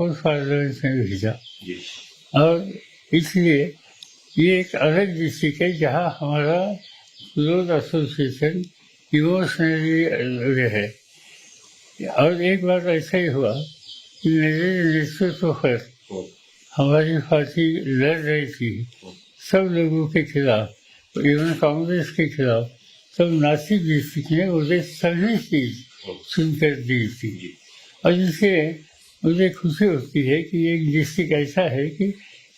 House parliament में भेजा। और इसलिए ये एक अलग डिस्ट्रिक्ट है जहाँ हमारा क्लोज एसोसिएशन इमोशनली है। और एक बार ऐसा ही हुआ कि मेरे नेतृत्व पर हमारी पार्टी लड़ रही थी सब लोगों के खिलाफ, इवन कांग्रेस के खिलाफ। सब नासिक डिस्ट्रिक्ट ने मुझे सभी चीज सुनकर दी थी। और इससे मुझे खुशी होती है कि एक डिस्ट्रिक्ट ऐसा है कि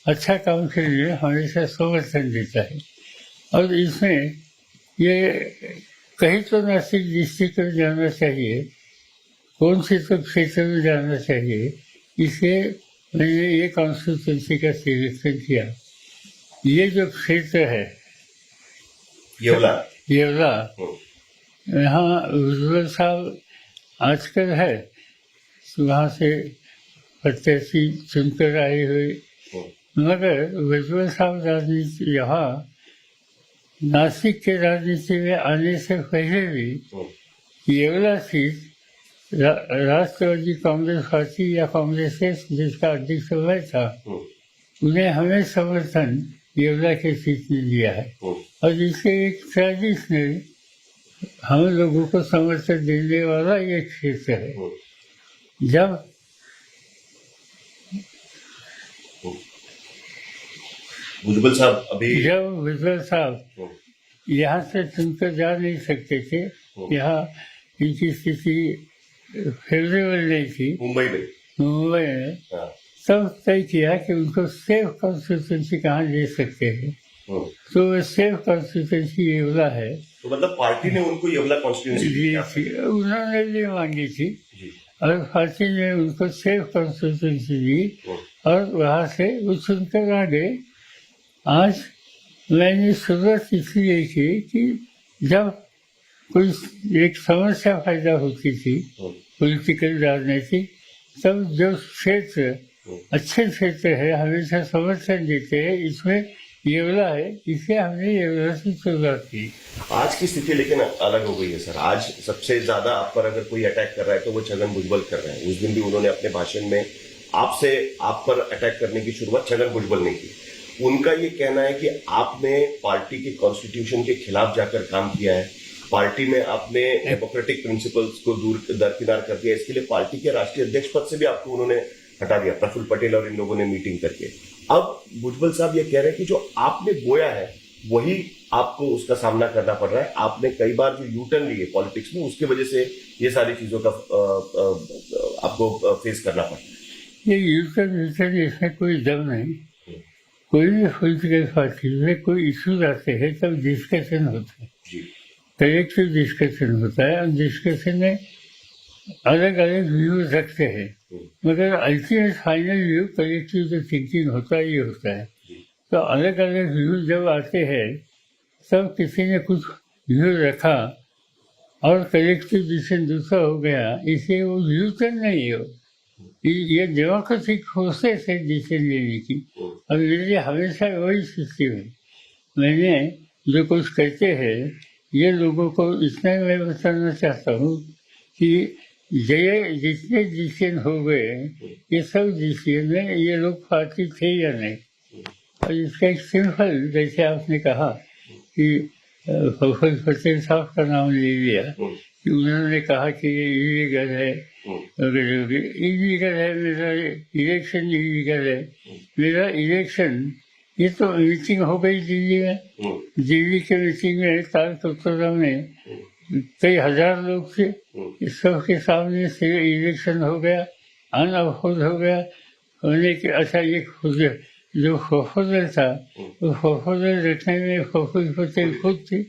अच्छा काम के लिए हमेशा समर्थन देता है। और इसमें ये कहीं तो नासिक डिस्ट्रिक्ट में जाना चाहिए, कौन से तो क्षेत्र में जाना चाहिए, इसलिए मैंने ये कॉन्स्टिट्यूंसी का सिलेक्शन किया। ये जो क्षेत्र है येवला, यहाँ उज्ज्वल साहब आजकल है, वहाँ से प्रत्याशी चुनकर आए हुए, मगर उज्ज्वल साहब राजनीति यहाँ नासिक के राजनीति में आने से पहले भी येवला सीट राष्ट्रवादी कांग्रेस पार्टी या कांग्रेस के जिसका अध्यक्ष मैं था, उन्हें हमें समर्थन येवला के सीट में दिया है। और इसके एक ट्रेडिशनल हम लोगों को समर्थन देने वाला ये क्षेत्र है। जब भुजबल साहब यहाँ से चुनकर जा नहीं सकते थे, यहाँ इनकी स्थिति फेवरेबल नहीं थी मुंबई में, तब तय किया कि उनको सेफ कॉन्स्टिट्यूंसी कहाँ दे सकते हैं। तो वो सेफ कॉन्स्टिट्यूंसी येवला है। तो मतलब पार्टी ने उनको येवला कॉन्स्टिट्यूंसी दी थी, उन्होंने भी मांगी थी और पार्टी ने उनको सेफ कॉन्स्टिट्यूंसी दी और वहाँ से वो चुनकर आ गए। आज मैंने शुरुआत इसलिए की कि जब कोई एक समस्या पैदा होती थी पॉलिटिकल राजनीति, तब जो क्षेत्र अच्छे क्षेत्र है हमेशा समर्थन देते हैं, इसमें येवला है, इससे हमने येवला से शुरुआत की। आज की स्थिति लेकिन अलग हो गई है सर। आज सबसे ज्यादा आप पर अगर कोई अटैक कर रहा है तो वो छगन भुजबल कर रहे हैं। उस दिन भी उन्होंने अपने भाषण में आप पर अटैक करने की शुरुआत छगन भुजबल ने की। उनका ये कहना है कि आपने पार्टी के कॉन्स्टिट्यूशन के खिलाफ जाकर काम किया है, पार्टी में आपने डेमोक्रेटिक प्रिंसिपल्स को दरकिनार कर दिया, इसके लिए पार्टी के राष्ट्रीय अध्यक्ष पद से भी आपको उन्होंने हटा दिया, प्रफुल्ल पटेल और इन लोगों ने मीटिंग करके। अब भुजबल साहब ये कह रहे हैं कि जो आपने बोया है वही आपको उसका सामना करना पड़ रहा है। आपने कई बार जो यू टर्न लिए पॉलिटिक्स में, उसकी वजह से ये सारी चीजों का आपको फेस करना पड़ रहा है। ये यू टर्न इसमें कोई दम नहीं। कोई भी पॉलिटिकल पार्टी में कोई इश्यूज आते हैं तब डिस्कशन होता है, कलेक्टिव डिस्कशन होता है और डिस्कशन में अलग अलग व्यूज रखते हैं, मगर अल्टीमेट फाइनल व्यू कलेक्टिव जो थिंकिंग होता है ये होता है। तो अलग अलग व्यूज जब आते हैं तब किसी ने कुछ व्यू रखा और कलेक्टिव डिसीजन दूसरा हो गया, इसलिए वो व्यू तो नहीं हो, ये डेमोक्रेटिक प्रोसेस है डिसीजन लेने की। और मेरे लिए हमेशा वही सिस्टम है। मैंने जो कुछ कहते हैं ये लोगों को इतना मैं बताना चाहता हूँ कि ये जितने डिसीजन हो गए ये सब डिसीजन में ये लोग पार्टी थे या नहीं। और इसका एक सिंपल, जैसे आपने कहा कि प्रफुल्ल पटेल साहब का नाम ले लिया कि उन्होंने कहा कि ये इलीगल है, इलीगल है, मेरा इलेक्शन इलीगल है। मेरा इलेक्शन, ये तो मीटिंग हो गई दिल्ली में, दिल्ली के मीटिंग में तालकटोरा में कई हजार लोग थे, इस सब के सामने से इलेक्शन हो गया, अनअपोज हो गया होने के। अच्छा, ये खुद जो प्रपोजल था वो प्रपोजल रखने में प्रफुल्ल पटेल खुद थी।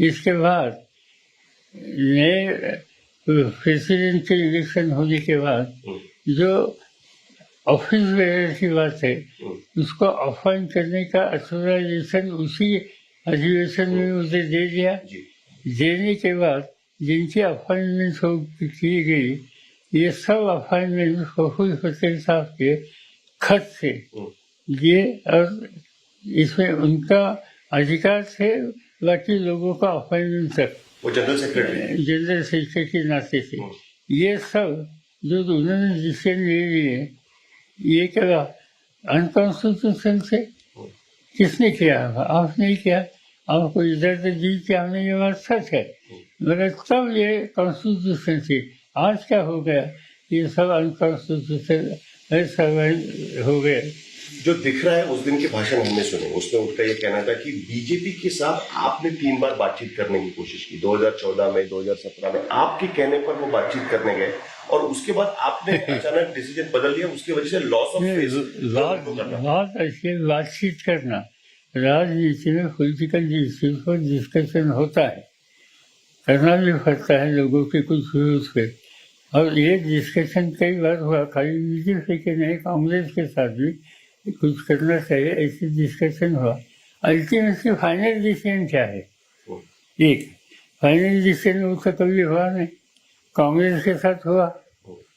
इसके बाद नए प्रेसिडेंट के इलेक्शन होने के बाद जो ऑफिस बेरर की बात है उसको अपॉइंट करने का ऑथराइजेशन उसी अधिवेशन में मुझे दे दिया। देने के बाद जिनकी अपॉइंटमेंट की गई ये सब अपॉइंटमेंट प्रफुल्ल पटेल साहब के खत से ये, और इसमें उनका अधिकार थे बाकी लोगों का अपॉइंटमेंट तक, वो जनरल सेक्रेटरी नाते थे। ये सब जो उन्होंने डिसीजन ले लिए ये क्या अनकॉन्स्टिट्यूशन से किसने किया? आपने किया। आपको इधर से जीत के हमने, ये बात सच है, मगर तब ये कॉन्स्टिट्यूशन थी। आज क्या हो गया? ये सब अनकॉन्स्टिट्यूशन सब हो गए। जो दिख रहा है उस दिन के भाषण हमने सुने, उसमें उनका ये कहना था कि बीजेपी के साथ आपने 3 बार बातचीत करने की कोशिश की, 2014 में, 2017 में, आपके कहने पर वो बातचीत करने गए और उसके बाद आपने अचानक डिसीजन बदल लिया, उसकी वजह से लॉस ऑफ फेस। बहुत अच्छी बातचीत करना, राजनीति में पॉलिटिकल इश्यूज पर डिस्कशन होता है, करना भी पड़ता है लोगों के कुछ व्यूज पे, और ये डिस्कशन कई बार हुआ, खाली बीजेपी के नहीं, कांग्रेस के साथ भी कुछ करना चाहिए, ऐसी डिस्कशन हुआ। अल्टीमेटली फाइनल डिसीजन क्या है? एक फाइनल डिसीजन उसका कभी हुआ नहीं, कांग्रेस के साथ हुआ,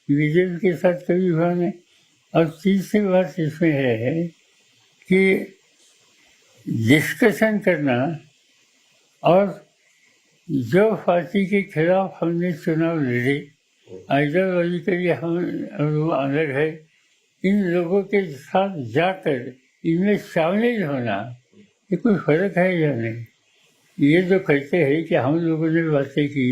बीजेपी के साथ कभी हुआ नहीं। और तीसरी बात इसमें है कि डिस्कशन करना, और जो पार्टी के खिलाफ हमने चुनाव लड़े, आइडियोलॉजिकली हम अलग है, इन लोगों के साथ जाकर इनमें शामिल होना, ये कोई फर्क है या नहीं? ये जो कहते हैं कि हम लोगों ने बातें की,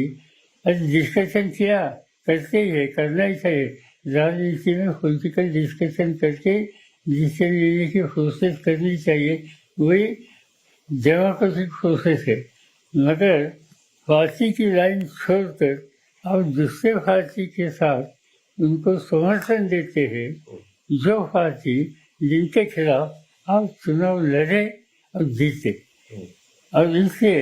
डिस्कशन किया, करते ही है, करना ही चाहिए। राजनीति में पॉलिटिकल डिस्कशन करके डिसीजन लेने की प्रोसेस करनी चाहिए, वही डेमोक्रेटिक प्रोसेस है। मगर पार्टी की लाइन छोड़कर आप दूसरे पार्टी के साथ उनको समर्थन देते हैं, जो पार्टी जिनके खिलाफ आप चुनाव लड़े और जीते, और इससे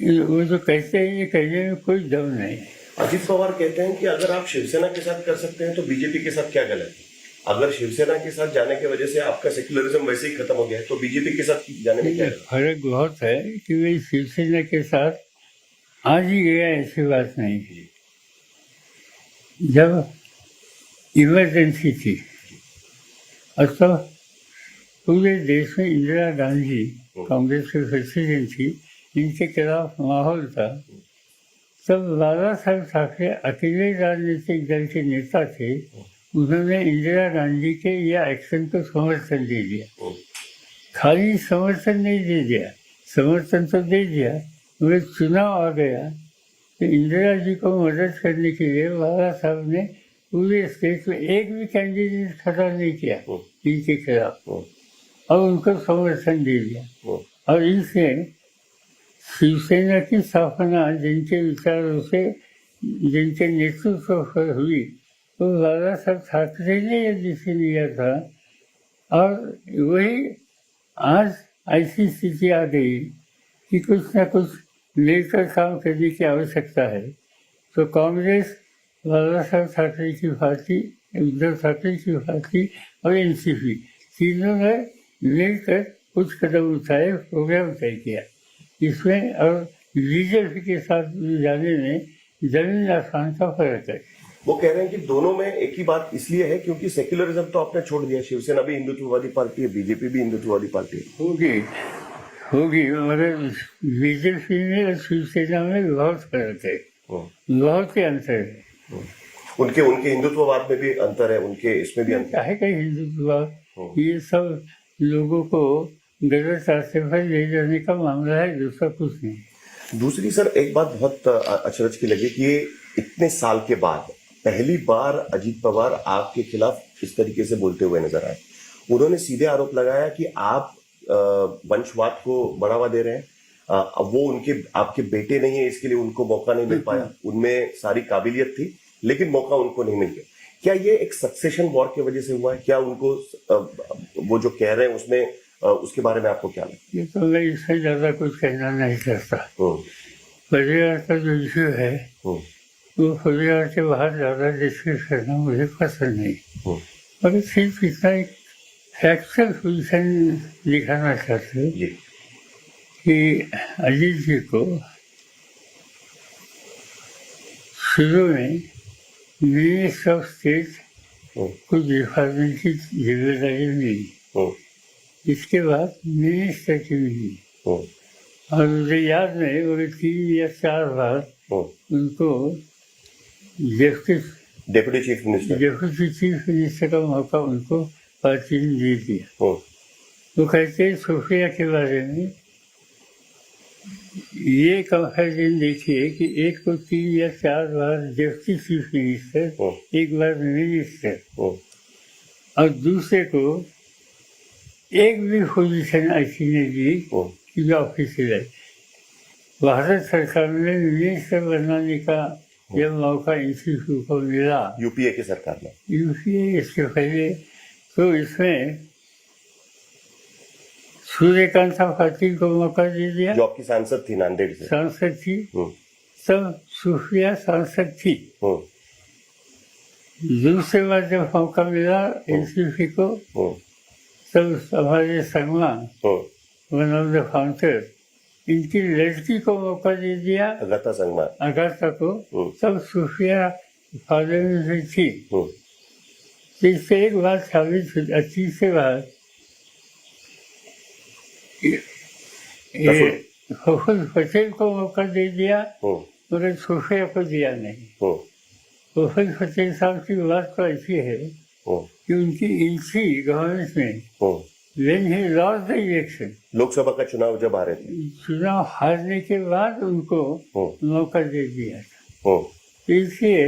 वो जो कहते हैं ये कहने में कोई दम नहीं है। अजित पवार कहते हैं कि अगर आप शिवसेना के साथ कर सकते हैं तो बीजेपी के साथ क्या गलत है? अगर शिवसेना के साथ जाने की वजह से आपका सेक्युलरिज्म वैसे ही खत्म हो गया है तो बीजेपी के साथ जाने में क्या है? फर्क बहुत है कि वे शिवसेना के साथ आज ही गया, ऐसी बात नहीं है। जब इमरजेंसी थी और तब पूरे देश में इंदिरा गांधी कांग्रेस के प्रेसिडेंट थी, इनके खिलाफ माहौल था, तब बाला साहब ठाकरे अकेले राजनीतिक दल के नेता थे, उन्होंने इंदिरा गांधी के या एक्शन को समर्थन दे दिया। खाली समर्थन नहीं दे दिया, समर्थन तो दे दिया, मगर चुनाव आ गया तो इंदिरा जी को मदद करने के लिए बाला साहब ने पूरे स्टेट में एक भी कैंडिडेट खड़ा नहीं किया इनके खिलाफ, और उनको समर्थन दे दिया। और इससे शिवसेना की स्थापना जिनके विचारों से, जिनके नेतृत्व पर हुई, तो बाला साहब ठाकरे ने यह डिसीजन लिया था। और वही आज ऐसी स्थिति आ गई कि कुछ ना कुछ मिलकर काम करने की आवश्यकता है। तो कांग्रेस, बाला साहब ठाकरे की पार्टी, उद्धव ठाकरे की पार्टी और एनसीपी, तीनों ने मिलकर कुछ कदम उठाए, प्रोग्राम तय किया इसमें, और बीजेपी के साथ जाने में जमीन आसमान का फर्क है। वो कह रहे हैं कि दोनों में एक ही बात इसलिए है क्योंकि सेक्युलरिज्म तो आपने छोड़ दिया, शिवसेना भी हिंदुत्ववादी पार्टी है, बीजेपी भी हिंदुत्ववादी पार्टी है। होगी मगर बीजेपी में और शिवसेना में बहुत फर्क है, बहुत ही अंतर है। उनके हिंदुत्ववाद में भी अंतर है, उनके इसमें भी अंतर है। कहीं हिंदुत्ववाद ये सब लोगों को गलत रास्ते पर ले जाने का मामला है, दूसरा कुछ नहीं। दूसरी सर एक बात बहुत अचरज की लगी कि इतने साल के बाद पहली बार अजीत पवार आपके खिलाफ इस तरीके से बोलते हुए नजर आए। उन्होंने सीधे आरोप लगाया कि आप वंशवाद को बढ़ावा दे रहे हैं, वो आपके बेटे नहीं है, इसके लिए उनको मौका नहीं मिल पाया, उनमें सारी काबिलियत थी लेकिन मौका उनको नहीं मिल गया। क्या ये एक सक्सेशन वॉर की वजह से हुआ है? क्या उनको वो जो कह रहे हैं उसमें उसके बारे में आपको क्या लगता है? ये तो मैं इससे ज्यादा कुछ कहना नहीं चाहता। परिवार का जो इश्यू है वो परिवार के बाहर ज्यादा डिस्कस करना मुझे पसंद नहीं, मगर सिर्फ इतना एक फैक्चुअल पोजिशन दिखाना चाहते हैं कि अजीत जी को शुरू में मिनिस्टर ऑफ स्टेट कुछ डिपार्टमेंट की जिम्मेदारी मिली, इसके बाद मिनिस्टर की मिली, और मुझे याद नहीं मगर 3 या 4 बार उनको justice deputy chief minister. Deputy chief minister का मौका उनको पार्टी ने दे दिया। वो कहते हैं सोफिया के बारे में ये कंपैरिजन देखिए कि एक को 3 या 4 बार डेप्यूटी चीफ मिनिस्टर, एक बार मिनिस्टर, और दूसरे को एक भी पोजीशन ऐसी नहीं दी कि जो ऑफिशियल। भारत सरकार में मिनिस्टर बनाने का जब मौका एनसीपी को मिला, यूपीए की सरकार में, यूपीए इसके पहले, तो इसमें सूर्यकांत पाटिल को मौका दे दिया, जो आपकी सांसद थी नांदेड़ से, सांसद थी, तब सूफिया सांसद थी। दूसरे बार जब मौका मिला एनसीपी को, तब हमारे Sangma, one of the founder, इनकी लड़की को मौका दे दिया, अगाथा संगमा, अगाथा को। तब सूफिया फादर में थी। तो इससे एक बात साबित हुई, अच्छी से बात, प्रफुल्ल पटेल को मौका दे दिया, मगर सूफिया को दिया नहीं। प्रफुल्ल पटेल साहब की बात तो ऐसी है कि उनकी इनसी गवर्नमेंट में when he lost the election, Lok Sabha का चुनाव जब आ रहे थे, चुनाव हारने के बाद उनको मौका दे दिया था। तो इसलिए,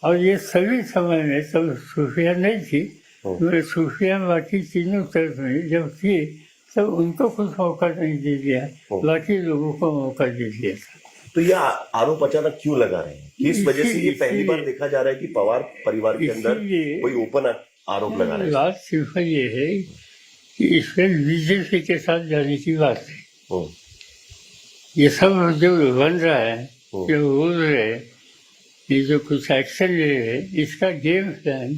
और ये सभी समय में तब सूफिया नहीं थी, मगर सूफिया बाकी तीनों तरफ में जब थी, तब उनको कुछ मौका नहीं दे दिया, बाकी लोगों को मौका दे दिया था। तो यह आरोप अचानक क्यों लगा रहे हैं? किस वजह से ये पहली बार देखा जा रहा है कि पवार परिवार के अंदर कोई ओपन आरोप लगा रहे हैं? बात सिर्फ ये है कि इसमें बीजेपी के साथ जाने की बात है। ये सब जो बन रहा है, जो बोल रहे हैं, ये जो कुछ एक्शन ले रहे हैं, इसका गेम प्लान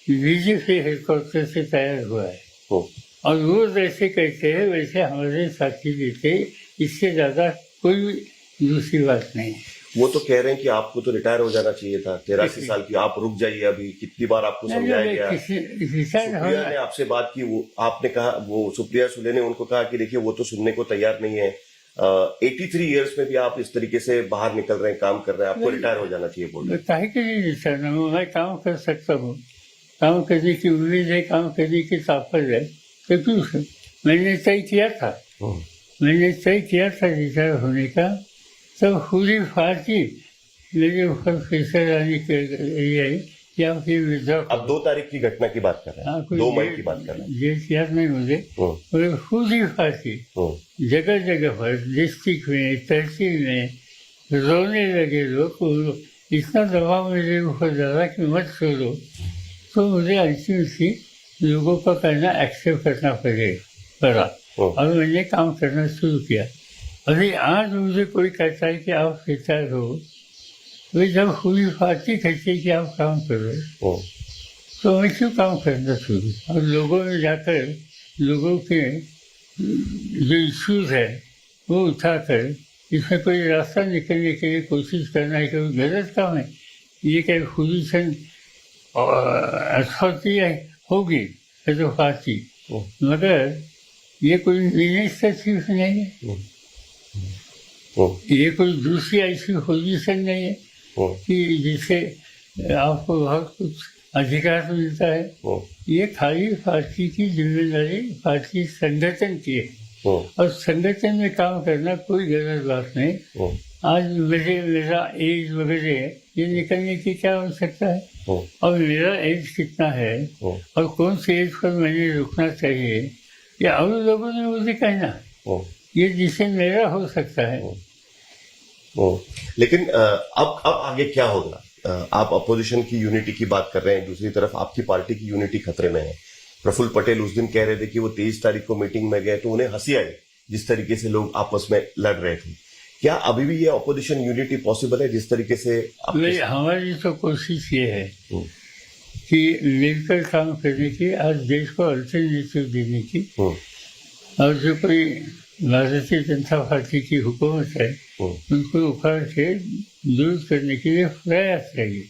बीजेपी हेडक्वार्टर से तैयार हुआ है। और वो जैसे कहते हैं वैसे हमारे साथी देते, इससे ज्यादा कोई दूसरी बात नहीं है। वो तो कह रहे हैं कि आपको तो रिटायर हो जाना चाहिए था, 83 साल की, आप रुक जाइए अभी। कितनी बार आपको समझाया गया? सुप्रिया ने आपसे बात की, वो आपने कहा, वो सुप्रिया सुले ने उनको कहा कि देखिए वो तो सुनने को तैयार नहीं है। 83 ईयर्स में भी आप इस तरीके से बाहर निकल रहे हैं, काम कर रहे हैं, आपको रिटायर हो जाना चाहिए बोल रहे हैं। काहे के लिए रिटायर हूँ? मैं काम कर सकता हूँ, काम करने की उम्मीद है, काम करने की ताकत है, तो क्यों? मैंने तय किया था, रिटायर होने का। तब पूरी पार्टी मेरे ऊपर प्रेशर आने के लिए या फिर विद्रोह। अब 2 तारीख की घटना की बात कर रहे हैं, 2 मई की बात कर रहे हैं। ये याद नहीं मुझे, मगर पूरी पार्टी जगह जगह पर, डिस्ट्रिक्ट में, तहसील में रोने लगे लोग। इतना दबाव मेरे ऊपर डाला कि मत छोड़ो। तो मुझे अल्टीमेटली लोगों का कहना एक्सेप्ट करना पड़ा और मैंने काम करना शुरू किया। अभी आज मुझे कोई कहता है कि आप रिटायर हो, वे जब पूरी पार्टी कहती है कि आप काम करो, तो मैं क्यों काम करना शुरू? और लोगों में जाकर लोगों के जो इश्यूज है वो उठाकर इसमें कोई रास्ता निकलने के लिए कोशिश करना है, कोई गलत काम है। ये क्या पोजीशन अथॉरिटी होगी तो पार्टी, मगर ये कोई मिनिस्टर चीफ नहीं है, ये कोई दूसरी ऐसी पोजीशन नहीं है कि जिससे आपको बहुत कुछ अधिकार मिलता है। ये खाली पार्टी की जिम्मेदारी, पार्टी संगठन की है, और संगठन में काम करना कोई गलत बात नहीं। आज मेरा एज वगैरह ये निकलने की क्या आवश्यकता है, और मेरा एज कितना है, और कौन से एज पर मैंने रुकना चाहिए, या और लोगों ने मुझे कहना, ये डिसीजन मेरा हो सकता है। लेकिन अब आगे क्या होगा? आप अपोजिशन की यूनिटी की बात कर रहे हैं, दूसरी तरफ आपकी पार्टी की यूनिटी खतरे में है। प्रफुल्ल पटेल उस दिन कह रहे थे कि वो 23 तारीख को मीटिंग में गए तो उन्हें हंसी आई जिस तरीके से लोग आपस में लड़ रहे थे। क्या अभी भी ये अपोजिशन यूनिटी पॉसिबल है जिस तरीके से? हमारी तो कोशिश ये है कि मिलकर काम करने की, आज देश को अल्टरनेटिव देने की, और जो कोई भारतीय जनता पार्टी की हुकूमत है उनको उखाड़ के दूर करने के लिए प्रयास करिए।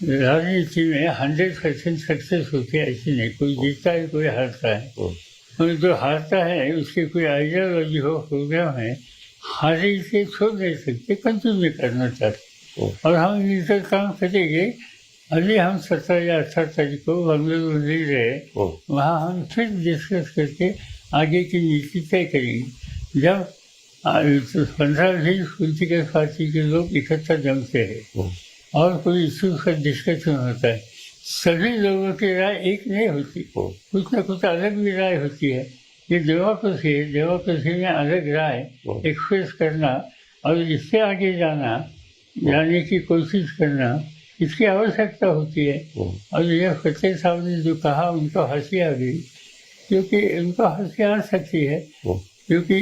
राजनीति में 100% सक्सेस होती है ऐसी नहीं, कोई जीतता है कोई हारता है, और जो हारता है उसके कोई आइडियोलॉजी हो, प्रोग्राम है, हारे से छोड़ नहीं सकते, कंटिन्यू करना चाहते। और हम मिलकर काम करेंगे। अभी हम 17 या 18 तारीख को बंगलुरु मिल रहे, वहाँ हम फिर डिस्कस करके आगे की नीति तय करेंगे। जब 15-20 पॉलिटिकल पार्टी के लोग इकट्ठा जमते हैं और कोई इशू का डिस्कशन होता है, सभी लोगों की राय एक नहीं होती, कुछ ना कुछ अलग भी राय होती है। ये डेमोक्रेसी है, डेमोक्रेसी में अलग राय एक्सप्रेस करना और इससे आगे जाने की कोशिश करना, इसकी आवश्यकता होती है। और ये फतेह साहब ने जो कहा, उनको हंसी आ गई, क्योंकि उनको हंसी आ सकती है, क्योंकि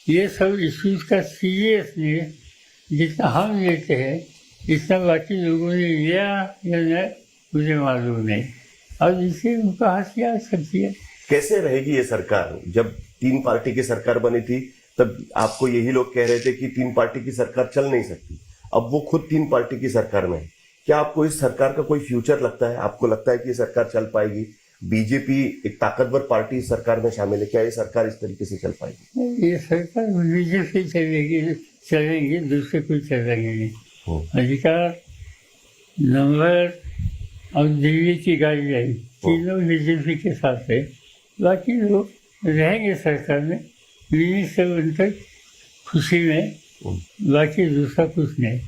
ये सब इश्यूज का सीरियसनेस जितना हम लेते हैं, इतना बाकी लोगों ने लिया या नहीं मुझे मालूम नहीं, और इससे उनको हंसी आ सकती है। कैसे रहेगी ये सरकार? जब 3 पार्टी की सरकार बनी थी तब आपको यही लोग कह रहे थे कि 3 पार्टी की सरकार चल नहीं सकती, अब वो खुद 3 पार्टी की सरकार में है। क्या आपको इस सरकार का कोई फ्यूचर लगता है? आपको लगता है कि ये सरकार चल पाएगी? बीजेपी एक ताकतवर पार्टी इस सरकार में शामिल है, क्या ये सरकार इस तरीके से चल पाएगी? ये सरकार बीजेपी चलेंगे, दूसरे कोई चलेंगे नहीं। अधिकार, नंबर और दिल्ली की गाड़ी आई, तीनों बीजेपी के साथ है। बाकी लोग रहेंगे सरकार में, मिनिस्टर बनकर खुशी में, बाकी दूसरा कुछ नहीं।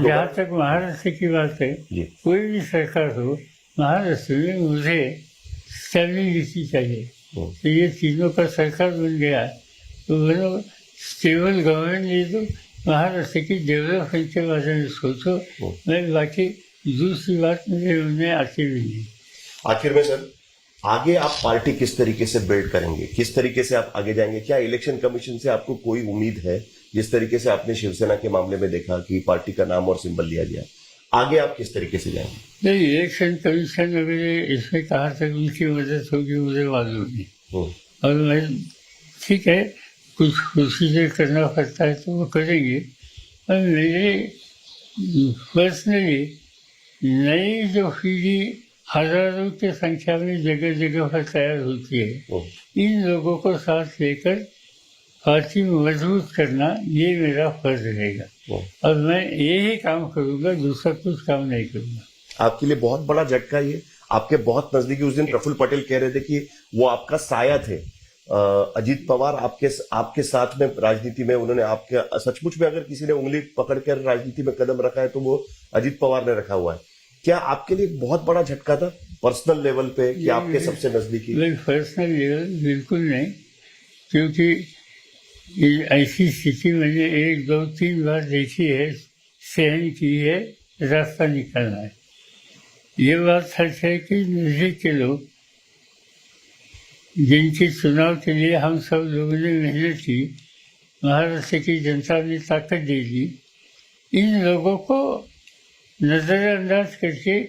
जहाँ तक महाराष्ट्र की बात है, कोई भी सरकार हो, महाराष्ट्र में मुझे स्टेबिलिटी चाहिए। तो ये तीनों का सरकार बन गया, तो वो स्टेबल गवर्नमेंट दे दो, महाराष्ट्र की डेवलपमेंट के बारे में सोचो। मैं बाकी दूसरी बात मुझे उन्हें आती भी नहीं। आखिर में सर, आगे आप पार्टी किस तरीके से बिल्ड करेंगे, किस तरीके से आप आगे जाएंगे? क्या इलेक्शन कमीशन से आपको कोई उम्मीद है? जिस तरीके से आपने शिवसेना के मामले में देखा कि पार्टी का नाम और सिंबल लिया गया, आगे आप किस तरीके से जाएंगे? नहीं, इलेक्शन कमीशन वगैरह इसमें कहाँ तक उनकी मदद होगी मुझे मालूम नहीं। और मैं ठीक है, कुछ प्रोसीजर करना पड़ता है तो वो करेंगे। और मेरे पर्सनली नई जो पीढ़ी हजारों की संख्या में जगह जगह पर तैयार होती है, इन लोगों को साथ लेकर पार्टी मजबूत करना ये मेरा फर्ज रहेगा। और मैं यही काम करूँगा, दूसरा कुछ काम नहीं करूँगा। आपके लिए बहुत बड़ा झटका ये, आपके बहुत नजदीकी। उस दिन प्रफुल्ल पटेल कह रहे थे कि वो आपका साया थे। अजीत पवार आपके साथ में राजनीति में, उन्होंने आपके सचमुच में अगर किसी ने उंगली पकड़कर राजनीति में कदम रखा है तो वो अजीत पवार ने रखा हुआ है। क्या आपके लिए बहुत बड़ा झटका था पर्सनल लेवल पे कि आपके सबसे नजदीकी? नहीं, पर्सनल लेवल बिल्कुल नहीं, क्योंकि ऐसी स्थिति मैंने 1, 2, 3 बार देखी है, सहन की है, रास्ता निकालना है। ये बात सच है कि नजदीक के लोग जिनके चुनाव के लिए हम सब लोगों ने मेहनत की, महाराष्ट्र की जनता ने ताकत दे दी, इन लोगों को नज़रअंदाज करके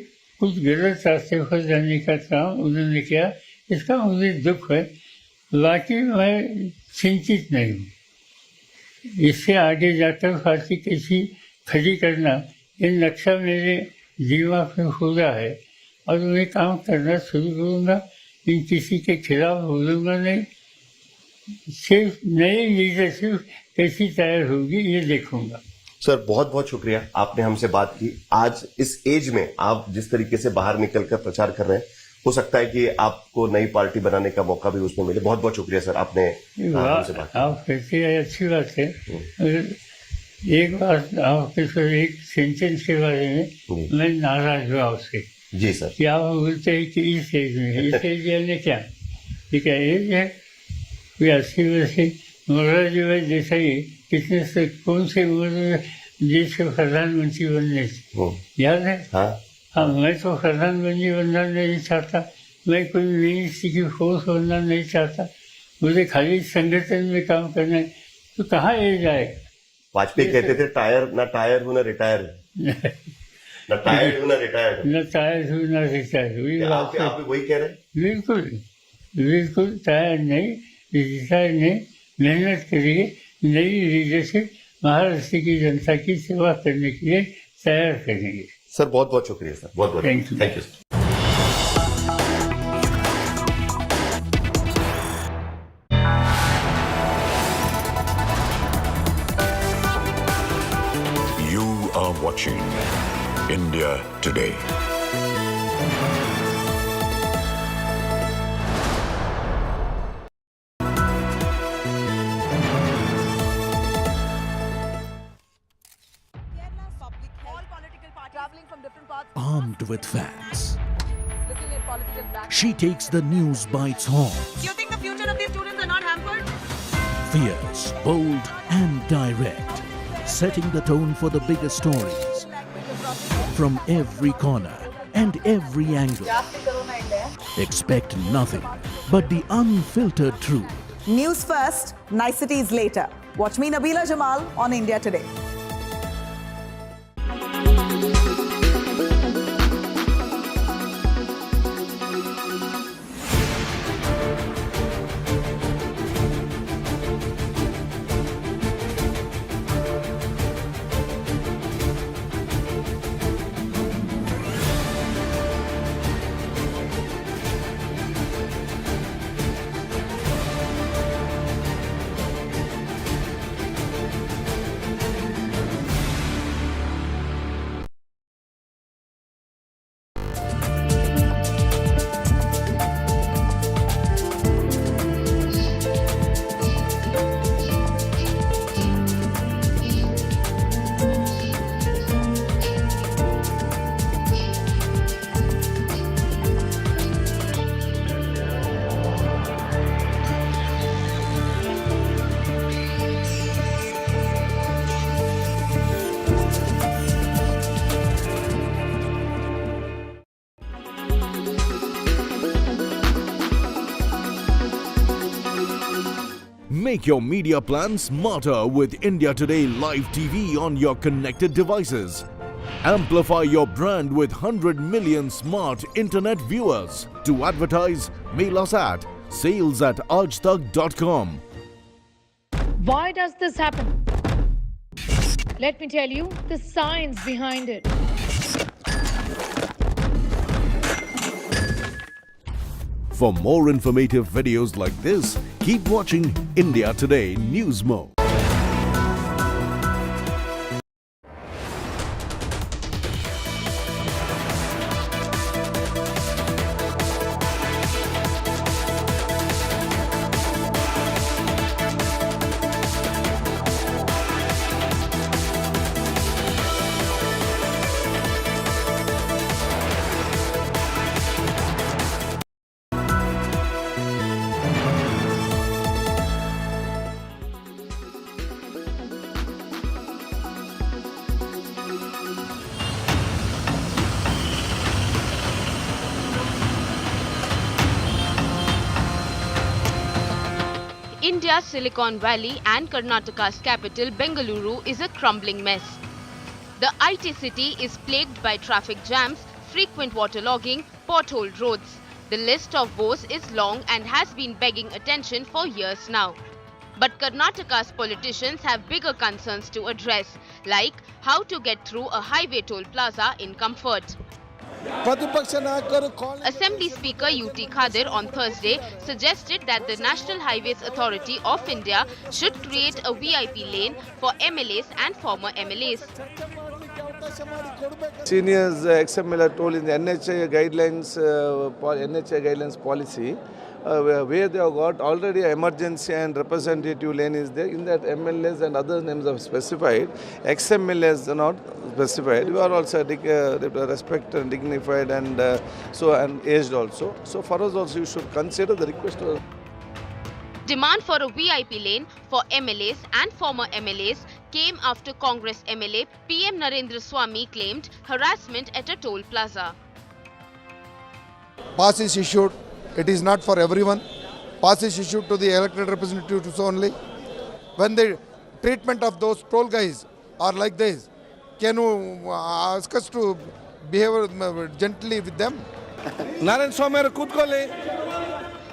कुछ गलत रास्ते पर जाने का काम उन्होंने किया। इसका मुझे दुख है, बाकी मैं चिंतित नहीं हूँ। इससे आगे जाकर पार्टी कैसी खड़ी करना, ये नक्शा मेरे दिमाग में खुला है और मैं काम करना शुरू करूँगा। इन किसी के खिलाफ बोलूँगा नहीं, सिर्फ नई लीडरशिप कैसी तैयार होगी ये देखूँगा। सर, बहुत बहुत शुक्रिया, आपने हमसे बात की। आज इस एज में आप जिस तरीके से बाहर निकलकर प्रचार कर रहे हैं, हो सकता है कि आपको नई पार्टी बनाने का मौका भी उसमें मिले। बहुत बहुत शुक्रिया सर, आपने हमसे बात की। आप कहते हैं अच्छी बात है। एक बात आपके सर, एक सेंटेंस के बारे में मैं नाराज हुआ आपसे। जी सर। क्या आप बोलते हैं कि इस एज में, इस एज में क्या ठीक है, एज है कोई 80 वर्ष की। मोरारजी भाई देसाई कितने से कौन से उम्र में देश के प्रधानमंत्री बनने थे, याद है? हाँ, मैं तो प्रधानमंत्री बनना नहीं चाहता, मैं कोई मिनिस्ट्री की फोर्स बनना नहीं चाहता, मुझे खाली संगठन में काम करना है। तो कहाँ एज आएगा? वाजपेयी कहते थे ना टायर हूँ ना रिटायर, ना टायर्ड हूँ ना रिटायर्ड, न टायर हूँ न रिटायर। आप वही कह रहे हैं? बिल्कुल बिल्कुल, टायर नहीं, रिटायर नहीं, मेहनत करिए, नई लीडरशिप महाराष्ट्र की जनता की सेवा करने के लिए तैयार करेंगे। सर, बहुत बहुत शुक्रिया सर, बहुत बहुत thank you. Thank you sir. You are watching India Today. Armed with facts, she takes the news by its horns. You think the future of these students are not hampered? Fierce, bold and direct, setting the tone for the biggest stories from every corner and every angle. Expect nothing but the unfiltered truth. News first, niceties later. Watch me, Nabila Jamal, on India Today. Make your media plan smarter with India Today Live TV on your connected devices. Amplify your brand with 100 million smart internet viewers. To advertise, mail us at sales@aajtak.com. Why does this happen? Let me tell you the science behind it. For more informative videos like this, keep watching India Today News Mode. India's Silicon Valley and Karnataka's capital Bengaluru is a crumbling mess. The IT city is plagued by traffic jams, frequent waterlogging, potholed roads. The list of woes is long and has been begging attention for years now. But Karnataka's politicians have bigger concerns to address, like how to get through a highway toll plaza in comfort. Assembly Speaker U.T. Khadir on Thursday suggested that the National Highways Authority of India should create a VIP lane for MLAs and former MLAs. Seniors XML are told in the NHA guidelines policy, where they have got already an emergency and representative lane is there. In that MLAs and other names are specified. XMLAs are not specified. We are also respected and dignified and and aged also. So for us also you should consider the request. Demand for a VIP lane for MLAs and former MLAs came after Congress MLA PM Narendra Swamy claimed harassment at a toll plaza. Pass is issued. It is not for everyone. Pass is issued to the elected representatives only. When the treatment of those toll guys are like this, can you ask us to behave gently with them?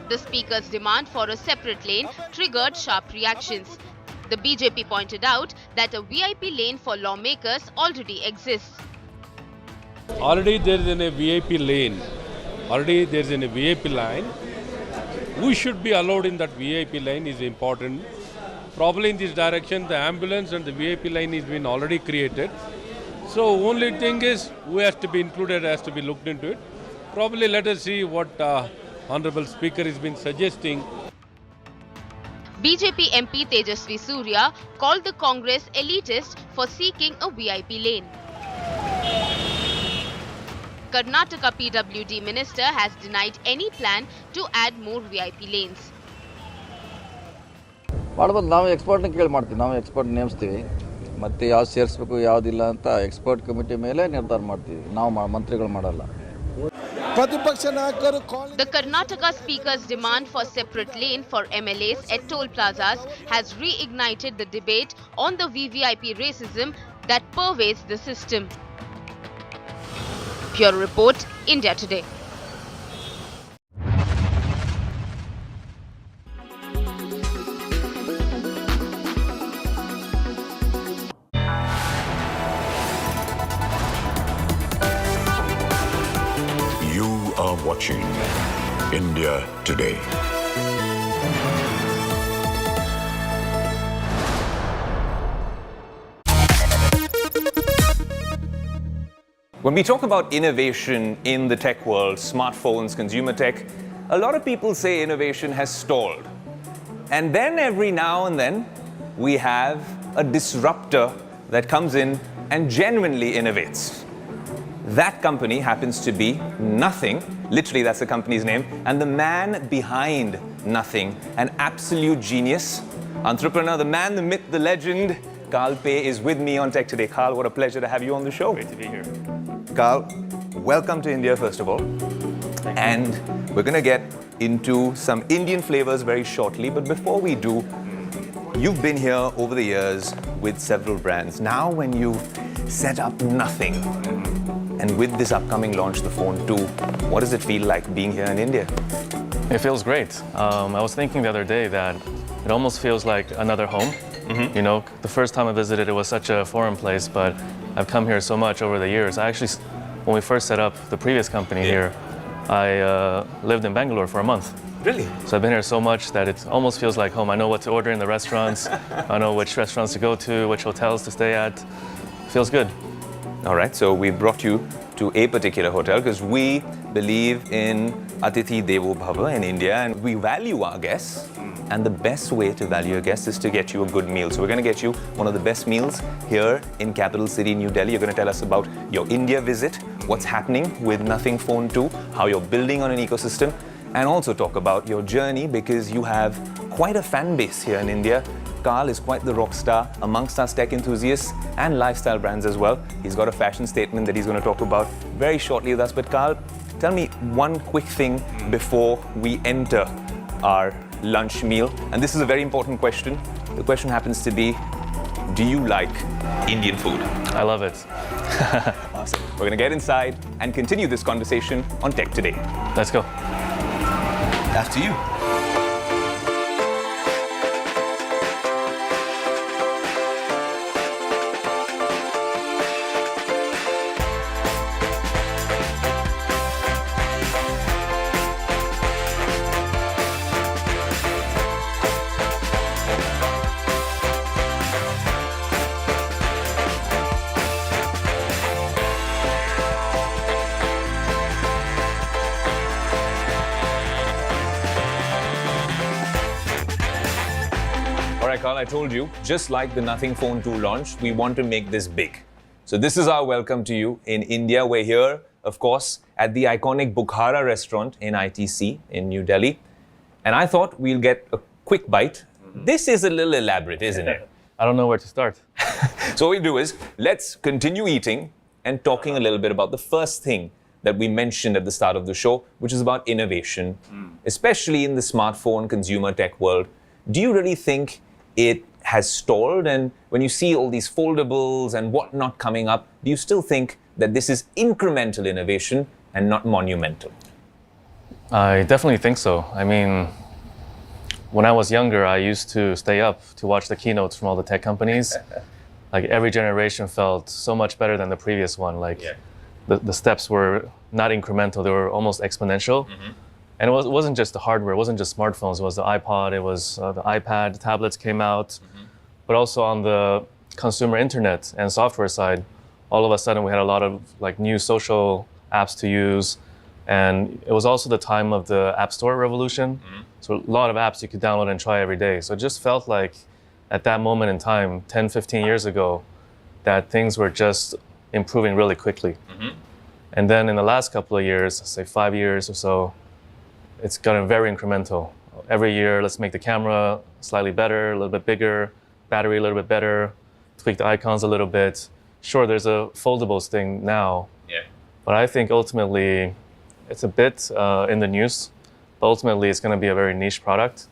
The speaker's demand for a separate lane triggered sharp reactions. The BJP pointed out that a VIP lane for lawmakers already exists. Already there is a VIP lane. Already there is a VIP line. Who should be allowed in that VIP lane is important. Probably in this direction, the ambulance and the VIP line has been already created. So only thing is, who has to be included, has to be looked into it. Probably let us see what Honorable Speaker has been suggesting. BJP MP Tejasvi Surya called the Congress elitist for seeking a VIP lane. Karnataka PWD minister has denied any plan to add more VIP lanes. ಮಾಡ್ಬೋದು. ನಾವು ಎಕ್ಸ್ಪರ್ಟ್ನ ಕೇಳಿ ಮಾಡ್ತೀವಿ. ನಾವು expert ನೇಮಿಸ್ತೀವಿ. ಮತ್ತು ಯಾವ್ದು ಸೇರಿಸ್ಬೇಕು ಯಾವುದಿಲ್ಲ ಅಂತ ಎಕ್ಸ್ಪರ್ಟ್ ಕಮಿಟಿ ಮೇಲೆ ನಿರ್ಧಾರ ಮಾಡ್ತೀವಿ. ನಾವು ಮಂತ್ರಿಗಳು ಮಾಡಲ್ಲ. The Karnataka Speaker's demand for separate lane for MLAs at toll plazas has reignited the debate on the VVIP racism that pervades the system. Bureau Report, India Today. You are watching India Today. When we talk about innovation in the tech world, smartphones, consumer tech, a lot of people say innovation has stalled. And then every now and then, we have a disruptor that comes in and genuinely innovates. That company happens to be Nothing. Literally, that's the company's name. And the man behind Nothing, an absolute genius, entrepreneur, the man, the myth, the legend, Carl Pei is with me on Tech Today. Carl, what a pleasure to have you on the show. Great to be here. Carl, welcome to India, first of all. And we're going to get into some Indian flavors very shortly. But before we do, you've been here over the years with several brands. Now, when you set up Nothing, and with this upcoming launch, the Phone 2, what does it feel like being here in India? It feels great. I was thinking the other day that it almost feels like another home. You know, the first time I visited, it was such a foreign place, but I've come here so much over the years. I actually, when we first set up the previous company here, I lived in Bangalore for a month. Really? So I've been here so much that it almost feels like home. I know what to order in the restaurants. I know which restaurants to go to, which hotels to stay at. Feels good. All right, so we brought you to a particular hotel because we believe in Atithi Devo Bhava in India and we value our guests. And the best way to value a guest is to get you a good meal. So we're going to get you one of the best meals here in capital city, New Delhi. You're going to tell us about your India visit, what's happening with Nothing Phone 2, how you're building on an ecosystem, and also talk about your journey because you have quite a fan base here in India. Carl is quite the rock star amongst us tech enthusiasts and lifestyle brands as well. He's got a fashion statement that he's going to talk about very shortly with us. But Carl, tell me one quick thing before we enter our lunch meal. And this is a very important question. The question happens to be, do you like Indian food? I love it. Awesome. We're going to get inside and continue this conversation on Tech Today. Let's go. After you. Carl, I told you, just like the Nothing Phone 2 launch, we want to make this big. So this is our welcome to you in India. We're here, of course, at the iconic Bukhara restaurant in ITC in New Delhi. And I thought we'll get a quick bite. This is a little elaborate, isn't it? I don't know where to start. So what we'll do is, let's continue eating and talking a little bit about the first thing that we mentioned at the start of the show, which is about innovation, especially in the smartphone consumer tech world. Do you really think it has stalled? And when you see all these foldables and whatnot coming up, do you still think that this is incremental innovation and not monumental? I definitely think so. I mean, when I was younger, I used to stay up to watch the keynotes from all the tech companies. Like every generation felt so much better than the previous one. Like the steps were not incremental, they were almost exponential. And it wasn't just the hardware, it wasn't just smartphones, it was the iPod, it was the iPad, tablets came out. But also on the consumer internet and software side, all of a sudden we had a lot of like new social apps to use. And it was also the time of the App Store revolution. So a lot of apps you could download and try every day. So it just felt like at that moment in time, 10, 15 years ago, that things were just improving really quickly. And then in the last couple of years, say 5 years or so, it's gotten very incremental. Every year, let's make the camera slightly better, a little bit bigger, battery a little bit better, tweak the icons a little bit. Sure, there's a foldables thing now, but I think ultimately it's a bit in the news, but ultimately it's going to be a very niche product.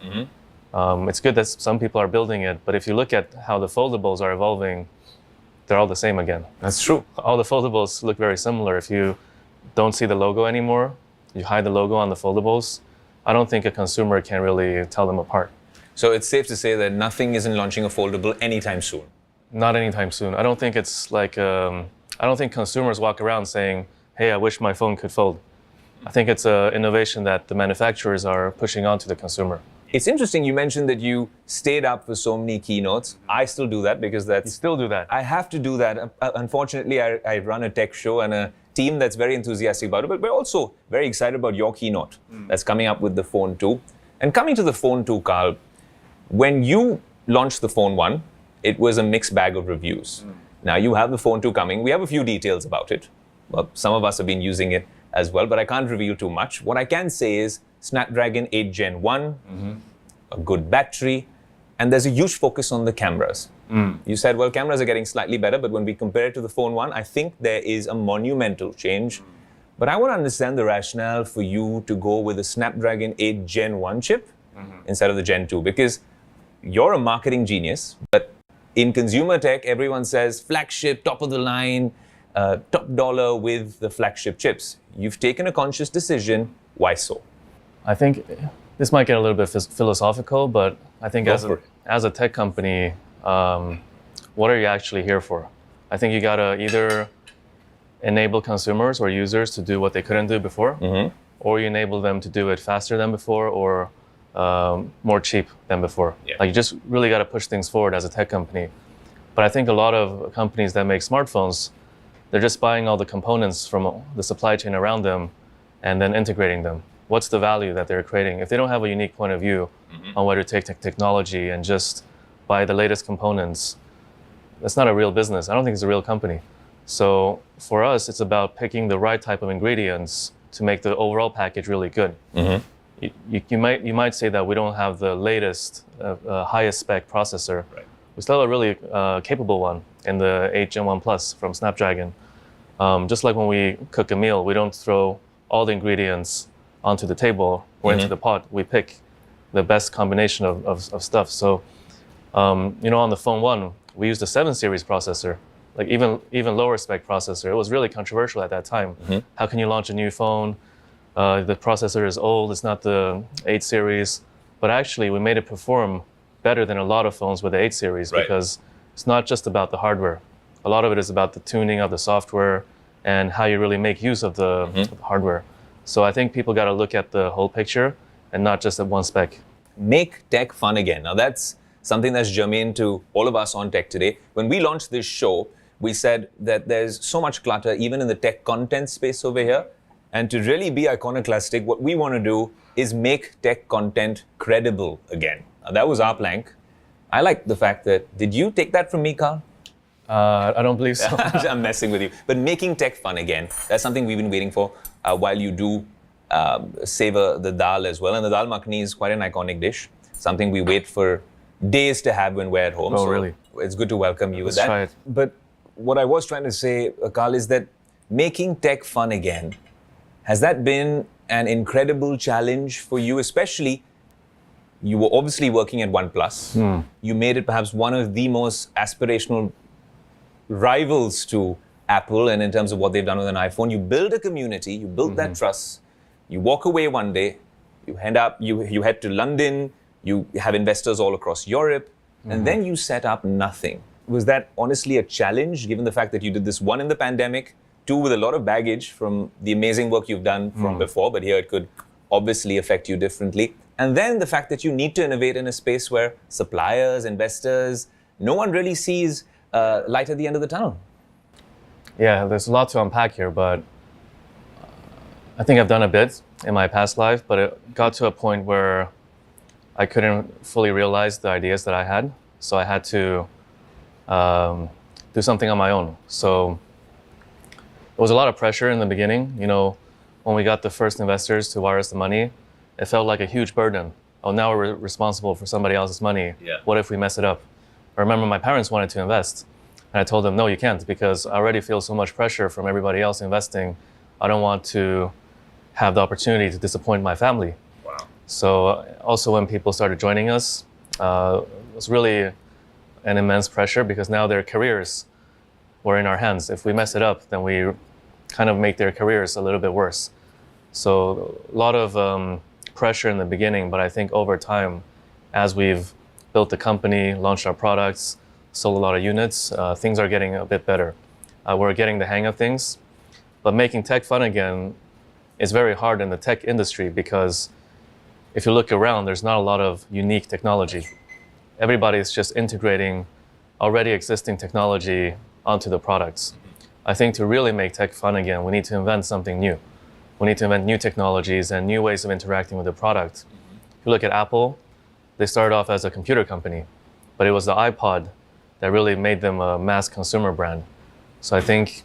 It's good that some people are building it, but if you look at how the foldables are evolving, they're all the same again. That's true. All the foldables look very similar. If you don't see the logo anymore, you hide the logo on the foldables, I don't think a consumer can really tell them apart. So it's safe to say that nothing isn't launching a foldable anytime soon. Not anytime soon. I don't think it's like, I don't think consumers walk around saying, hey, I wish my phone could fold. I think it's an innovation that the manufacturers are pushing onto the consumer. It's interesting you mentioned that you stayed up for so many keynotes. I still do that because that's... You still do that? I have to do that. Unfortunately, I run a tech show and a team that's very enthusiastic about it, but we're also very excited about your keynote that's coming up with the Phone 2. And coming to the Phone 2, Carl, when you launched the Phone 1, it was a mixed bag of reviews. Now you have the Phone 2 coming. We have a few details about it. Well, some of us have been using it as well, but I can't reveal too much. What I can say is Snapdragon 8 Gen 1, a good battery, and there's a huge focus on the cameras. You said, well, cameras are getting slightly better, but when we compare it to the Phone 1, I think there is a monumental change. But I want to understand the rationale for you to go with a Snapdragon 8 Gen 1 chip instead of the Gen 2, because you're a marketing genius, but in consumer tech, everyone says flagship, top of the line, top dollar with the flagship chips. You've taken a conscious decision. Why so? I think this might get a little bit philosophical, but I think as a tech company, what are you actually here for? I think you gotta either enable consumers or users to do what they couldn't do before, or you enable them to do it faster than before, or more cheap than before. Like you just really gotta push things forward as a tech company. But I think a lot of companies that make smartphones, they're just buying all the components from the supply chain around them and then integrating them. What's the value that they're creating? If they don't have a unique point of view on where to take technology and just buy the latest components, that's not a real business. I don't think it's a real company. So for us, it's about picking the right type of ingredients to make the overall package really good. You might say that we don't have the latest, highest spec processor. We still have a really capable one in the 8 Gen 1 Plus from Snapdragon. Just like when we cook a meal, we don't throw all the ingredients onto the table or into the pot. We pick the best combination of stuff. So, on the Phone 1, we used a 7 series processor, like even lower spec processor. It was really controversial at that time. How can you launch a new phone? The processor is old, it's not the 8 series. But actually, we made it perform better than a lot of phones with the 8 series because it's not just about the hardware. A lot of it is about the tuning of the software and how you really make use of the hardware. So I think people got to look at the whole picture and not just at one spec. Make tech fun again. Now that's something that's germane to all of us on tech today. When we launched this show, we said that there's so much clutter even in the tech content space over here. And to really be iconoclastic, what we want to do is make tech content credible again. Now, that was our plank. I like the fact that, did you take that from me, Carl? I don't believe so. I'm messing with you. But making tech fun again, that's something we've been waiting for while you do savor the dal as well. And the dal makhani is quite an iconic dish, something we wait for days to have when we're at home. Oh, really? It's good to welcome you with Let's that. try it. But what I was trying to say, Carl, is that making tech fun again, has that been an incredible challenge for you, especially you were obviously working at OnePlus. You made it perhaps one of the most aspirational rivals to Apple, and in terms of what they've done with an iPhone. You build a community, you build that trust, you walk away one day, you head to London, you have investors all across Europe, and then you set up nothing. Was that honestly a challenge, given the fact that you did this, one, in the pandemic, two, with a lot of baggage from the amazing work you've done from before, but here it could obviously affect you differently. And then the fact that you need to innovate in a space where suppliers, investors, no one really sees light at the end of the tunnel. Yeah, there's a lot to unpack here, but I think I've done a bit in my past life, but it got to a point where I couldn't fully realize the ideas that I had. So I had to do something on my own. So there was a lot of pressure in the beginning. You know, when we got the first investors to wire us the money, it felt like a huge burden. Oh, now we're responsible for somebody else's money. Yeah. What if we mess it up? I remember my parents wanted to invest. And I told them, no, you can't, because I already feel so much pressure from everybody else investing. I don't want to have the opportunity to disappoint my family. Wow. So also when people started joining us, it was really an immense pressure because now their careers were in our hands. If we mess it up, then we kind of make their careers a little bit worse. So a lot of pressure in the beginning, but I think over time, as we've built the company, launched our products, sold a lot of units, things are getting a bit better. We're getting the hang of things, but making tech fun again is very hard in the tech industry because if you look around, there's not a lot of unique technology. Everybody's just integrating already existing technology onto the products. I think to really make tech fun again, we need to invent something new. We need to invent new technologies and new ways of interacting with the product. If you look at Apple, they started off as a computer company, but it was the iPod that really made them a mass consumer brand. So I think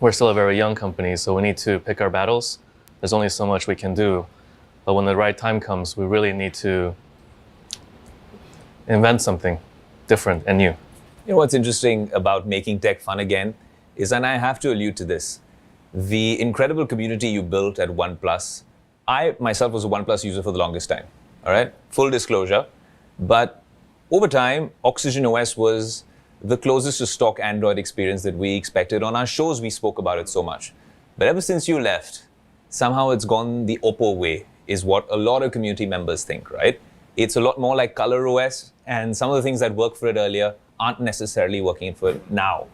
we're still a very young company, so we need to pick our battles. There's only so much we can do, but when the right time comes, we really need to invent something different and new. You know what's interesting about making tech fun again is, and I have to allude to this, the incredible community you built at OnePlus. I myself was a OnePlus user for the longest time, all right? Full disclosure. But over time, Oxygen OS was the closest to stock Android experience that we expected. On our shows, we spoke about it so much. But ever since you left, somehow it's gone the Oppo way, is what a lot of community members think, right? It's a lot more like Color OS, and some of the things that worked for it earlier aren't necessarily working for it now.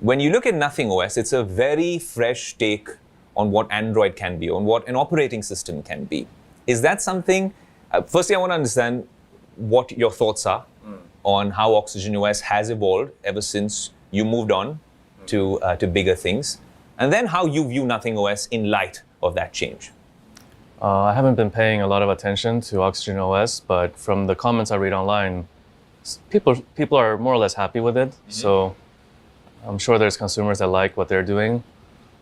When you look at Nothing OS, it's a very fresh take on what Android can be, on what an operating system can be. Is that something, firstly, I want to understand what your thoughts are on how Oxygen OS has evolved ever since you moved on to bigger things, and then how you view Nothing OS in light of that change. I haven't been paying a lot of attention to Oxygen OS, but from the comments I read online, people are more or less happy with it. So I'm sure there's consumers that like what they're doing.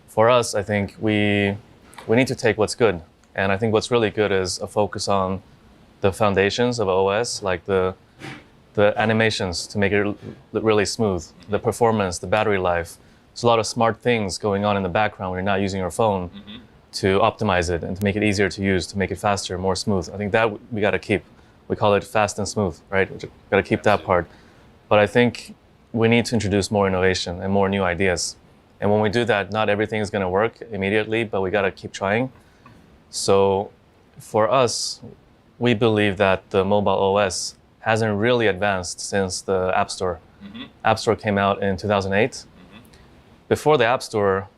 For us, I think we need to take what's good. And I think what's really good is a focus on the foundations of OS, like the animations to make it look really smooth, the performance, the battery life. There's a lot of smart things going on in the background when you're not using your phone to optimize it and to make it easier to use, to make it faster, more smooth. I think that we got to keep. We call it fast and smooth, right? We got to keep that part. But I think we need to introduce more innovation and more new ideas. And when we do that, not everything is going to work immediately, but we got to keep trying. So for us, we believe that the mobile OS hasn't really advanced since the App Store. App Store came out in 2008. Before the App Store,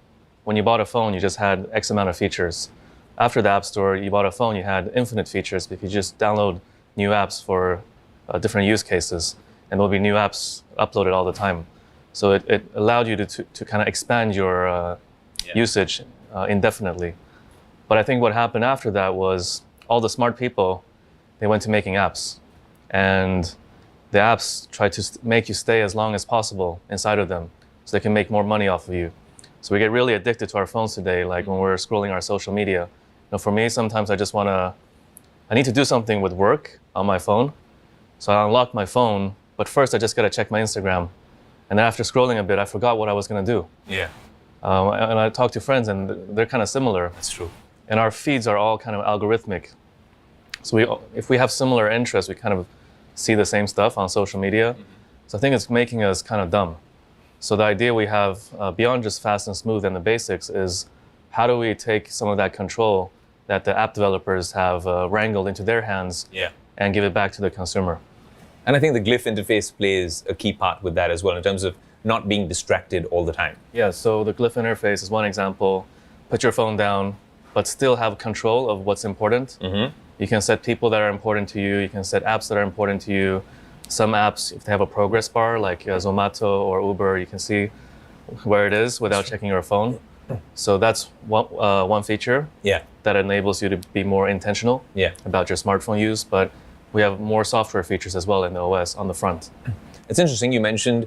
when you bought a phone, you just had X amount of features. After the App Store, you bought a phone, you had infinite features because you just download new apps for different use cases, and there'll be new apps uploaded all the time. So it allowed you to kind of expand your usage indefinitely. But I think what happened after that was all the smart people, they went to making apps. And the apps try to make you stay as long as possible inside of them so they can make more money off of you. So we get really addicted to our phones today, like when we're scrolling our social media. You know, for me, sometimes I need to do something with work on my phone. So I unlock my phone, but first I just got to check my Instagram. And then after scrolling a bit, I forgot what I was going to do. Yeah. And I talk to friends and they're kind of similar. That's true. And our feeds are all kind of algorithmic. So if we have similar interests, we kind of see the same stuff on social media. So I think it's making us kind of dumb. So the idea we have beyond just fast and smooth and the basics is how do we take some of that control that the app developers have wrangled into their hands and give it back to the consumer. And I think the Glyph interface plays a key part with that as well in terms of not being distracted all the time. Yeah, so the Glyph interface is one example. Put your phone down, but still have control of what's important. You can set people that are important to you. You can set apps that are important to you. Some apps, if they have a progress bar, like Zomato or Uber, you can see where it is without checking your phone. So that's one feature that enables you to be more intentional about your smartphone use. But we have more software features as well in the OS on the front. It's interesting. You mentioned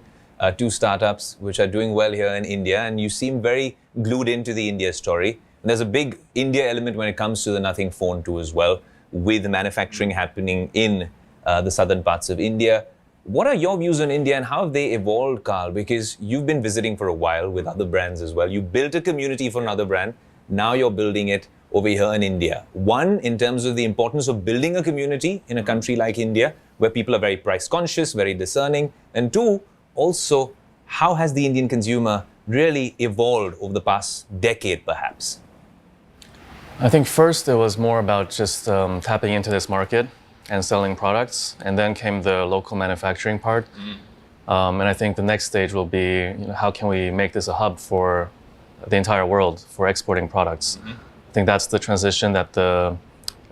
two startups which are doing well here in India, and you seem very glued into the India story. And there's a big India element when it comes to the Nothing Phone 2 as well, with manufacturing happening in the southern parts of India. What are your views on India and how have they evolved, Carl? Because you've been visiting for a while with other brands as well. You built a community for another brand. Now you're building it over here in India. One, in terms of the importance of building a community in a country like India, where people are very price conscious, very discerning. And two, also, how has the Indian consumer really evolved over the past decade, perhaps? I think first it was more about just tapping into this market and selling products, and then came the local manufacturing part. And I think the next stage will be, how can we make this a hub for the entire world for exporting products? I think that's the transition that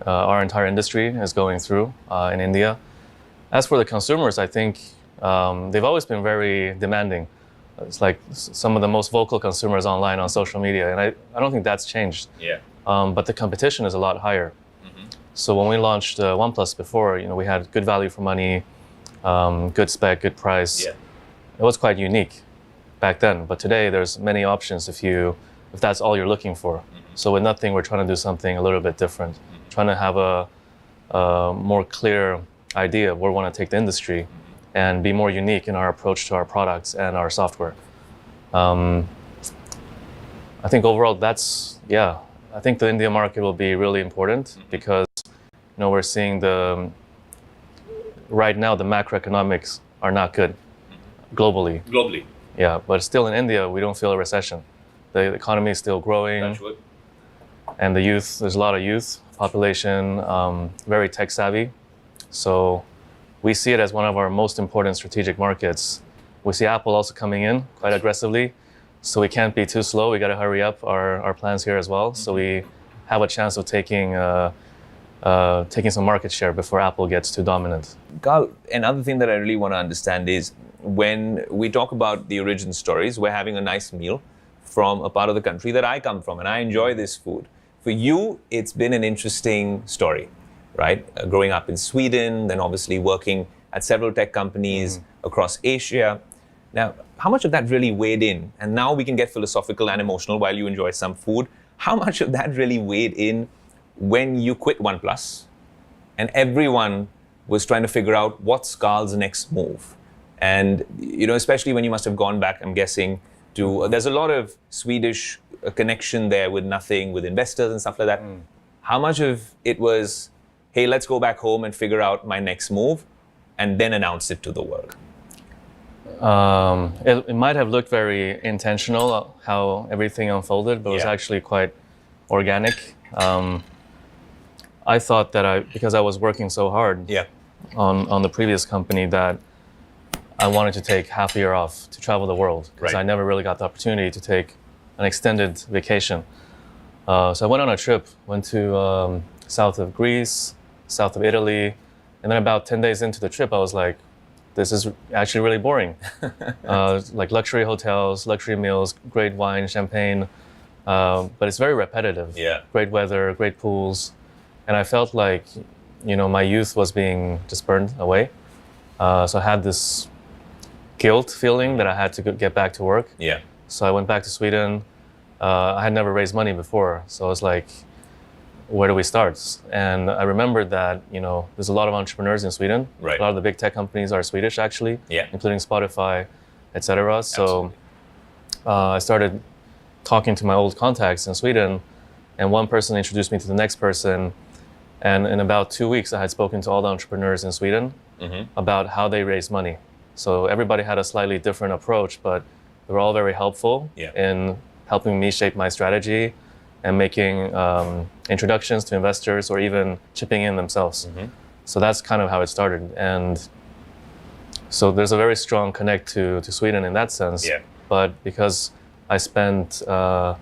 our entire industry is going through in India. As for the consumers, I think they've always been very demanding. It's like some of the most vocal consumers online on social media, and I don't think that's changed. But the competition is a lot higher. So when we launched OnePlus before, we had good value for money, good spec, good price. It was quite unique back then. But today there's many options if that's all you're looking for. So with Nothing, we're trying to do something a little bit different, trying to have a more clear idea of where we want to take the industry and be more unique in our approach to our products and our software. I think overall I think the India market will be really important because we're seeing right now the macroeconomics are not good globally. Yeah, but still in India, we don't feel a recession. The economy is still growing. And there's a lot of youth population, very tech savvy. So we see it as one of our most important strategic markets. We see Apple also coming in quite aggressively. So we can't be too slow. We got to hurry up our plans here as well. So we have a chance of taking some market share before Apple gets too dominant. Carl, another thing that I really want to understand is when we talk about the origin stories, we're having a nice meal from a part of the country that I come from, and I enjoy this food. For you, it's been an interesting story, right? Growing up in Sweden, then obviously working at several tech companies across Asia. Now, how much of that really weighed in? And now we can get philosophical and emotional while you enjoy some food. How much of that really weighed in when you quit OnePlus and everyone was trying to figure out what's Carl's next move? And, especially when you must have gone back, I'm guessing, there's a lot of Swedish connection there with Nothing, with investors and stuff like that. How much of it was, hey, let's go back home and figure out my next move and then announce it to the world? It might have looked very intentional how everything unfolded, but it was actually quite organic. I thought that because I was working so hard on the previous company that I wanted to take half a year off to travel the world because I never really got the opportunity to take an extended vacation. So I went on a trip, went to south of Greece, south of Italy, and then about 10 days into the trip, I was like, this is actually really boring. Like luxury hotels, luxury meals, great wine, champagne, but it's very repetitive. Great weather, great pools. And I felt like, my youth was being just burned away. So I had this guilt feeling that I had to get back to work. So I went back to Sweden. I had never raised money before. So I was like, where do we start? And I remembered that, there's a lot of entrepreneurs in Sweden. A lot of the big tech companies are Swedish, actually, including Spotify, etc. So I started talking to my old contacts in Sweden, and one person introduced me to the next person. And in about 2 weeks, I had spoken to all the entrepreneurs in Sweden about how they raise money. So everybody had a slightly different approach, but they were all very helpful in helping me shape my strategy and making introductions to investors or even chipping in themselves. So that's kind of how it started. And so there's a very strong connect to Sweden in that sense. But because I spent the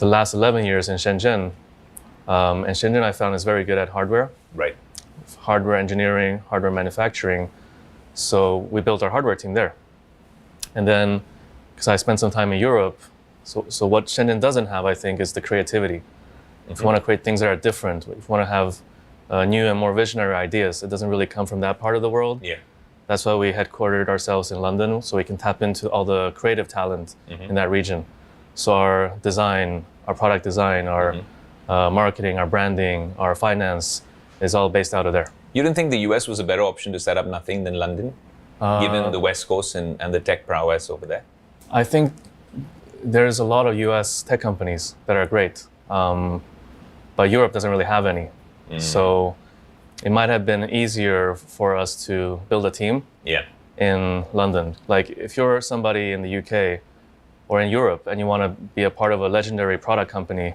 last 11 years in Shenzhen, and Shenzhen I found is very good at hardware. Hardware engineering, hardware manufacturing. So we built our hardware team there. And then because I spent some time in Europe. So what Shenzhen doesn't have, I think, is the creativity. If you want to create things that are different, if you want to have new and more visionary ideas, it doesn't really come from that part of the world. Yeah. That's why we headquartered ourselves in London, so we can tap into all the creative talent in that region. So our design, our product design, our marketing, our branding, our finance is all based out of there. You didn't think the US was a better option to set up nothing than London, given the West Coast and the tech prowess over there? I think there's a lot of US tech companies that are great, but Europe doesn't really have any. So it might have been easier for us to build a team in London. Like if you're somebody in the UK or in Europe and you want to be a part of a legendary product company,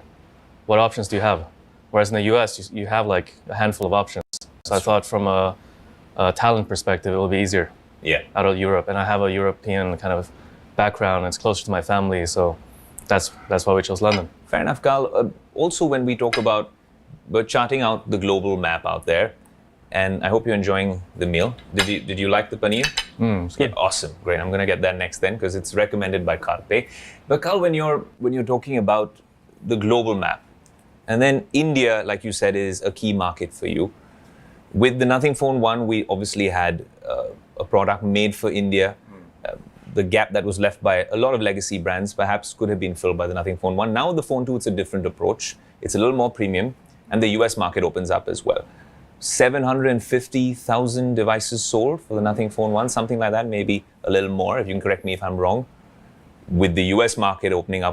what options do you have? Whereas in the US, you have like a handful of options. So I thought from a talent perspective, it would be easier out of Europe. And I have a European kind of background. It's closer to my family. So that's why we chose London. Fair enough, Carl. Also, when we talk about, we're charting out the global map out there, and I hope you're enjoying the meal. Did you like the paneer? It's good. Yeah, awesome, great. I'm gonna get that next then because it's recommended by Carl Pei. But Carl, when you're talking about the global map, and then India, like you said, is a key market for you. With the Nothing Phone 1, we obviously had a product made for India. The gap that was left by a lot of legacy brands perhaps could have been filled by the Nothing Phone 1. Now the Phone 2, it's a different approach. It's a little more premium, and the US market opens up as well. 750,000 devices sold for the Nothing Phone 1, something like that, maybe a little more, if you can correct me if I'm wrong. With the US market opening up